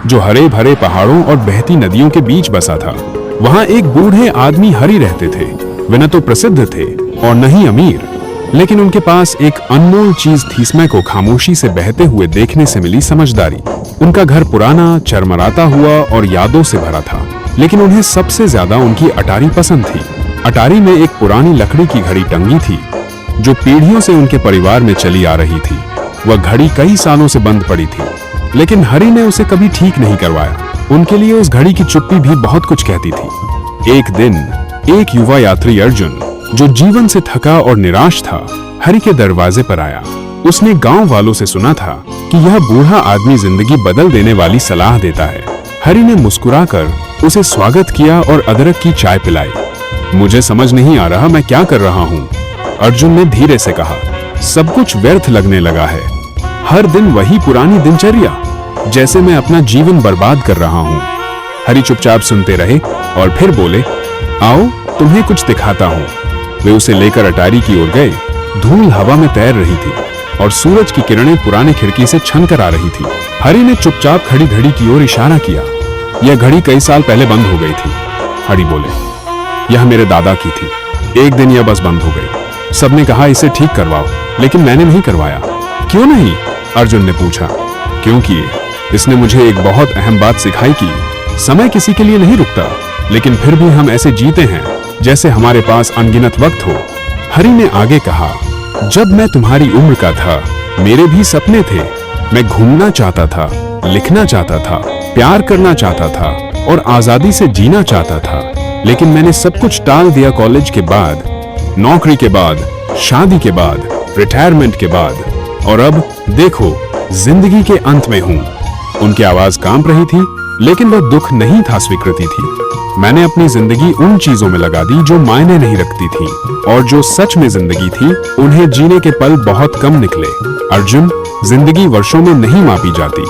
जो हरे भरे पहाड़ों और बहती नदियों के बीच बसा था। वहां एक बूढ़े आदमी हरि रहते थे। वे न तो प्रसिद्ध थे और न ही अमीर, लेकिन उनके पास एक अनमोल चीज थी, समय को खामोशी से बहते हुए देखने से मिली समझदारी। उनका घर पुराना, चरमराता हुआ और यादों से भरा था, लेकिन उन्हें सबसे ज्यादा उनकी अटारी पसंद थी। अटारी में एक पुरानी लकड़ी की घड़ी टंगी थी, जो पीढ़ियों से उनके परिवार में चली आ रही थी। वह घड़ी कई सालों से बंद पड़ी थी, लेकिन हरि ने उसे कभी ठीक नहीं करवाया। उनके लिए उस घड़ी की चुप्पी भी बहुत कुछ कहती थी। एक दिन एक युवा यात्री अर्जुन, जो जीवन से थका और निराश था, हरि के दरवाजे पर आया। उसने गांव वालों से सुना था कि यह बूढ़ा आदमी जिंदगी बदल देने वाली सलाह देता है। हरि ने मुस्कुराकर उसे स्वागत किया और अदरक की चाय पिलाई। मुझे समझ नहीं आ रहा मैं क्या कर रहा हूँ, अर्जुन ने धीरे से कहा। सब कुछ व्यर्थ लगने लगा है। हर दिन वही पुरानी दिनचर्या, जैसे मैं अपना जीवन बर्बाद कर रहा हूँ। हरि चुपचाप सुनते रहे और फिर बोले, आओ तुम्हें कुछ दिखाता हूँ। वे उसे लेकर अटारी की ओर गए। धूल हवा में तैर रही थी और सूरज की किरणें पुरानी खिड़की से छनकर आ रही थी। हरि ने चुपचाप खड़ी घड़ी की ओर इशारा किया। यह घड़ी कई साल पहले बंद हो गई थी, हरि बोले। यह मेरे दादा की थी। एक दिन यह बस बंद हो गई। सबने कहा इसे ठीक करवाओ, लेकिन मैंने नहीं करवाया। क्यों नहीं? अर्जुन ने पूछा। क्योंकि इसने मुझे एक बहुत अहम बात सिखाई कि समय किसी के लिए नहीं रुकता, लेकिन फिर भी हम ऐसे जीते हैं जैसे हमारे पास अनगिनत वक्त हो। हरि ने आगे कहा, जब मैं तुम्हारी उम्र का था, मेरे भी सपने थे। मैं घूमना चाहता था, लिखना चाहता था, प्यार करना चाहता था और आजादी से जीना चाहता था, लेकिन मैंने सब कुछ टाल दिया। कॉलेज के बाद, नौकरी के बाद, शादी के बाद, रिटायरमेंट के बाद, और अब देखो जिंदगी के अंत में हूँ। उनकी आवाज कांप रही थी, लेकिन वह दुख नहीं था, स्वीकृति थी। मैंने अपनी जिंदगी उन चीजों में लगा दी जो मायने नहीं रखती थी, और जो सच में जिंदगी थी, उन्हें जीने के पल बहुत कम निकले। अर्जुन, जिंदगी वर्षों में नहीं मापी जाती,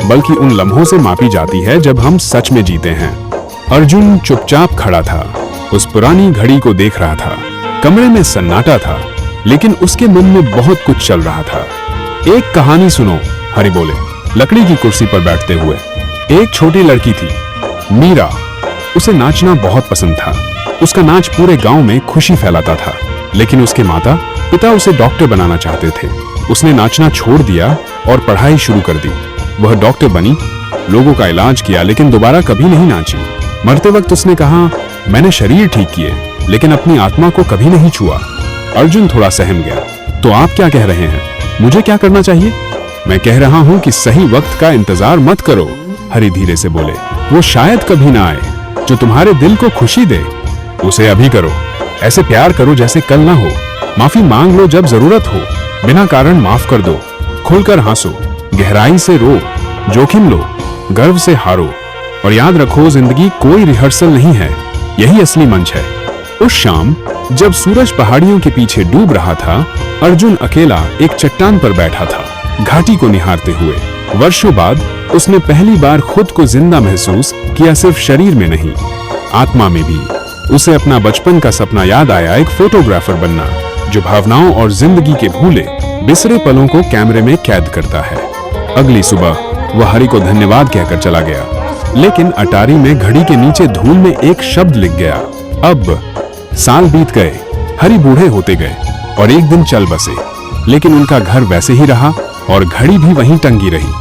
बल्कि उन लम्हों से मापी जाती है जब हम सच में जीते हैं। अर्जुन चुपचाप खड़ा था, उस पुरानी घड़ी को देख रहा था। कमरे में सन्नाटा था, लेकिन उसके मन में बहुत कुछ चल रहा था। एक कहानी सुनो, हरि बोले, लकड़ी की कुर्सी पर बैठते हुए। एक छोटी लड़की थी, मीरा। उसे नाचना बहुत पसंद था। उसका नाच पूरे गांव में खुशी फैलाता था, लेकिन उसके माता पिता उसे डॉक्टर बनाना चाहते थे। उसने नाचना छोड़ दिया और पढ़ाई शुरू कर दी। वह डॉक्टर बनी, लोगों का इलाज किया, लेकिन दोबारा कभी नहीं नाची। मरते वक्त उसने कहा, मैंने शरीर ठीक किए, लेकिन अपनी आत्मा को कभी नहीं छुआ। अर्जुन थोड़ा सहम गया। तो आप क्या कह रहे हैं? मुझे क्या करना चाहिए? मैं कह रहा हूं कि सही वक्त का इंतजार मत करो, हरि धीरे से बोले। वो शायद कभी ना आए, जो तुम्हारे दिल को खुशी दे, उसे अभी करो। ऐसे प्यार करो जैसे कल ना हो। माफी मांग लो जब जरूरत हो। बिना कारण माफ कर दो। खुलकर हंसो, गहराई से रो, जोखिम लो, गर्व से हारो, और याद रखो जिंदगी कोई रिहर्सल नहीं है, यही असली मंच है। उस शाम जब सूरज पहाड़ियों के पीछे डूब रहा था, अर्जुन अकेला एक चट्टान पर बैठा था, घाटी को निहारते हुए। वर्षों बाद उसने पहली बार खुद को जिंदा महसूस किया, सिर्फ शरीर में नहीं, आत्मा में भी। उसे अपना बचपन का सपना याद आया, एक फोटोग्राफर बनना, जो भावनाओं और जिंदगी के भूले बिसरे पलों को कैमरे में कैद करता है। अगली सुबह वह हरि को धन्यवाद कहकर चला गया, लेकिन अटारी में घड़ी के नीचे धूल में एक शब्द लिख गया। अब साल बीत गए, हरि बूढ़े होते गए और एक दिन चल बसे, लेकिन उनका घर वैसे ही रहा और घड़ी भी वहीं टंगी रही।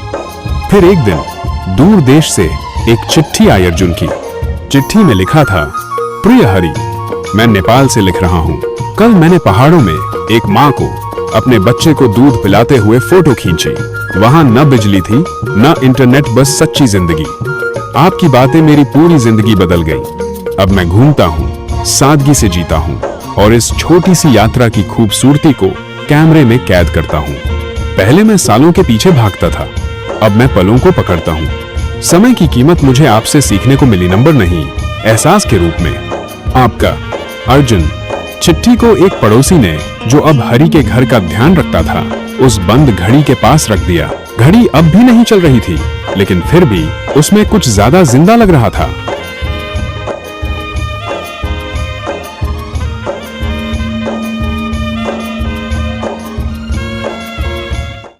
फिर एक दिन दूर देश से एक चिट्ठी आई अर्जुन की। चिट्ठी में लिखा था, प्रिय हरि, मैं नेपाल से लिख रहा हूँ। कल मैंने पहाड़ों में एक माँ को अपने बच्चे को दूध पिलाते हुए फोटो खींची। वहां न बिजली थी, न इंटरनेट, बस सच्ची जिंदगी। आपकी बातें मेरी पूरी जिंदगी बदल गई। अब मैं घूमता हूँ, सादगी से जीता हूँ और इस छोटी सी यात्रा की खूबसूरती को कैमरे में कैद करता हूँ। पहले मैं सालों के पीछे भागता था, अब मैं पलों को पकड़ता हूँ। समय की कीमत मुझे आपसे सीखने को मिली, नंबर नहीं, एहसास के रूप में। आपका अर्जुन। चिट्ठी को एक पड़ोसी ने, जो अब हरि के घर का ध्यान रखता था, उस बंद घड़ी के पास रख दिया। घड़ी अब भी नहीं चल रही थी, लेकिन फिर भी उसमें कुछ ज्यादा जिंदा लग रहा था।